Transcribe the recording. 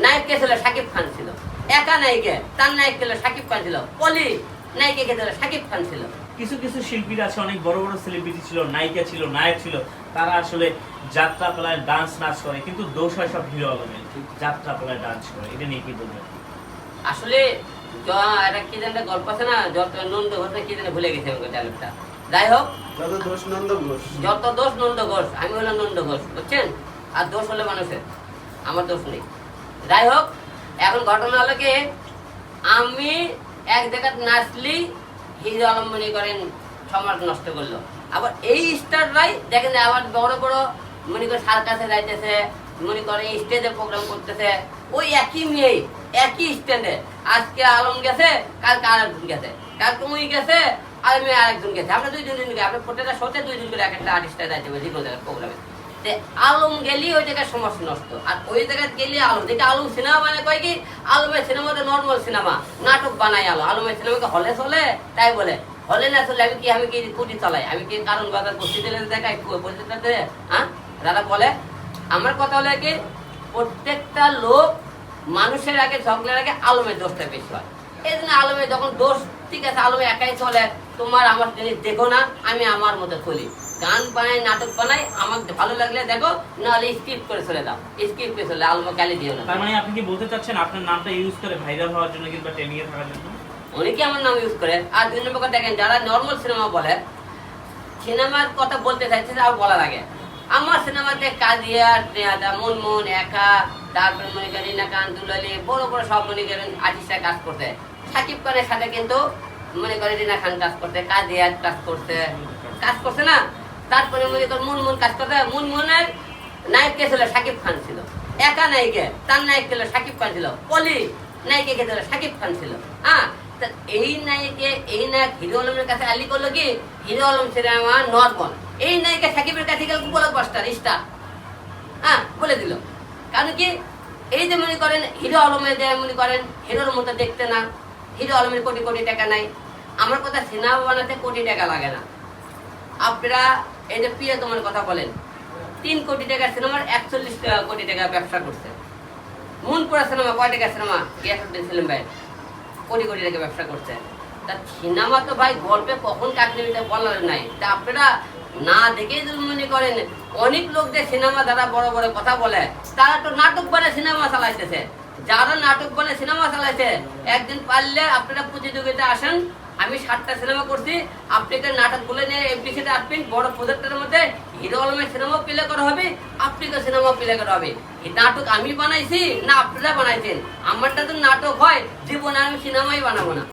নায়ক কে ছিল? শাকিব খান ছিল। একা নায়িকা, তার নায়ক ছিল শাকিব খান ছিল। পলি নায়িকা কে ছিল? শাকিব খান ছিল। কিছু কিছু শিল্পীরা আছে, অনেক বড় বড় সেলিব্রিটি ছিল, নায়িকা ছিল, নায়ক ছিল, তারা আসলে যাত্রা পালায় ডান্স নাচ করে, কিন্তু দোষ হয় সব হিরো আলমের, যাত্রা পালায় ডান্স করে। এটা নিয়ে কি বলবেন? আসলে একটা কি জানতে গল্প আছে না, যত নন্দ ঘোষ কি জানে, ভুলে গেছে আমাকে ডায়লগটা। যাই হোক, যত দোষ নন্দ ঘোষ, যত দোষ নন্দ ঘোষ, আমি হলাম নন্দ ঘোষ, বুঝছেন? আর দোষ হলে মানুষের, আমার দোষ নেই। যাই হোক, এখন ঘটনা হলো কি, আমি এক জায়গায় নাচলি হিরো আলম মনে করেন সমাজ নষ্ট করলো। আবার এই স্টাররাই দেখেন আবার বড় বড় মনে করে সার্কাসে যাইতেছে, মনে করে স্টেজে প্রোগ্রাম করতেছে, ওই একই মেয়ে একই স্ট্যান্ডে। আজকে আলম গেছে, কালকে আরেকজন গেছে, কালকে মুই গেছে, আর মেয়ে আরেকজন গেছে। আমরা দুইজন আপনি প্রত্যেকটা শোতে দুইজন করে এক একটা আর্টিস্টে যাইতে পারি যে কোনো জায়গায় প্রোগ্রামে। আলম গেলি ওই জায়গায় সমাজ নষ্ট, আর ওই জায়গায় গেলে আলম দেখে আলম সিনেমা মানে কয় কি, আলমের সিনেমাটা নর্মাল সিনেমা, নাটক বানাই আলো। আলমের সিনেমাকে হলে চলে, তাই বলে হলে না চলে আমি কি কুটি চালাই, আমি কি কারণ বাজার বসি দিলে দেখাই পরিচিতি। হ্যাঁ, দাদা বলে আমার কথা হলে কি, প্রত্যেকটা লোক মানুষের আগে ঝগড়ার আগে আলমের দোষটা বেশি হয়। এই জন্য আলমের যখন দোষ, ঠিক আছে আলমে একাই চলে, তোমার আমার জিনিস দেখো না, আমি আমার মতো চলি, গান বানাই, নাটক বানাই, আমাকে ভালো লাগলে দেখো, নাহলে স্কিপ করে চলে দাও, স্কিপ করে চলে, আলমা গালি দিও না। তার মানে আপনি কি বলতে চাচ্ছেন আপনার নামটা ইউজ করে ভাইরাল হওয়ার জন্য কিংবা ট্রেনিং এ থাকার জন্য? অনেকে আমার নাম ইউজ করে। আর দুই নম্বর কথা দেখেন, যারা নর্মাল সিনেমা বলে, সিনেমার কথা বলতে চাইছে আর বলার আগে, আমার সিনেমাতে কাজিয়া, মুনমুন, একা, তারপরে মনে করেন রিনা খান, দুলালি, বড় বড় সব মনে করেন আর্টিস্টরা কাজ করতে। সাকিব খানের সাথে কিন্তু মনে করেন রিনা খান কাজ করতে, কাজিয়া কাজ করছে না। তারপরে মনে করেন মুনমুন কাজ করতে। মুনমুনের নায়ক কে ছিল? শাকিব খান ছিল। একা নায়িকা, তার নায়ক ছিল শাকিব খান ছিল। পলি নায়িকা কে ছিল? শাকিব খান ছিল। হ্যাঁ, এই নায়িকে এই নায়ক হিরো আলমের কাছে আলি করলো কি, হিরো আলম সিনেমা নর্মাল, এই নায়িকা সাকিবের কাছে গেল ব্লকবাস্টার স্টার। হ্যাঁ, বলে দিল। কারণ কি, এই যে মনে করেন হিরো আলমের যে মনে করেন হিরোর মতো দেখতে না, হিরো আলমের কোটি কোটি টাকা নাই। আমার কথা, সিনেমা বানাতে কোটি টাকা লাগে না। আপনারা এই যে প্রিয় তোমার কথা বলেন, 3 কোটি টাকার সিনেমার 41 কোটি টাকা ব্যবসা করছে। মনপুরা সিনেমা কয় টাকা সিনেমা? গিয়াসউদ্দিন সেলিম ভাই কোটি কোটি টাকা ব্যবসা করছে। তা সিনেমা তো ভাই গল্পে কখন কাটলে বলার নাই। তা আপনারা না দেখেই মনে করেন অনেক লোক যে সিনেমা দ্বারা বড় বড় কথা বলে, তারা তো নাটক বানায় সিনেমা চালাইতেছে। যারা নাটক বানায় সিনেমা চালাইছে, একদিন পারলে আপনারা প্রতিযোগিতা আসেন। আমি 7টা সিনেমা করছি, আপনাকে নাটক বলে নিয়ে এফডিসিতে আসবেন, বড় প্রজেক্টের মধ্যে হিরো আলমের সিনেমা প্লে করা হবে, আপনাকে সিনেমা প্লে করা হবে। এই নাটক আমি বানাইছি না আপনারা বানাইছেন? আমারটা তো নাটক হয়, জীবনে আমি সিনেমাই বানাবো না।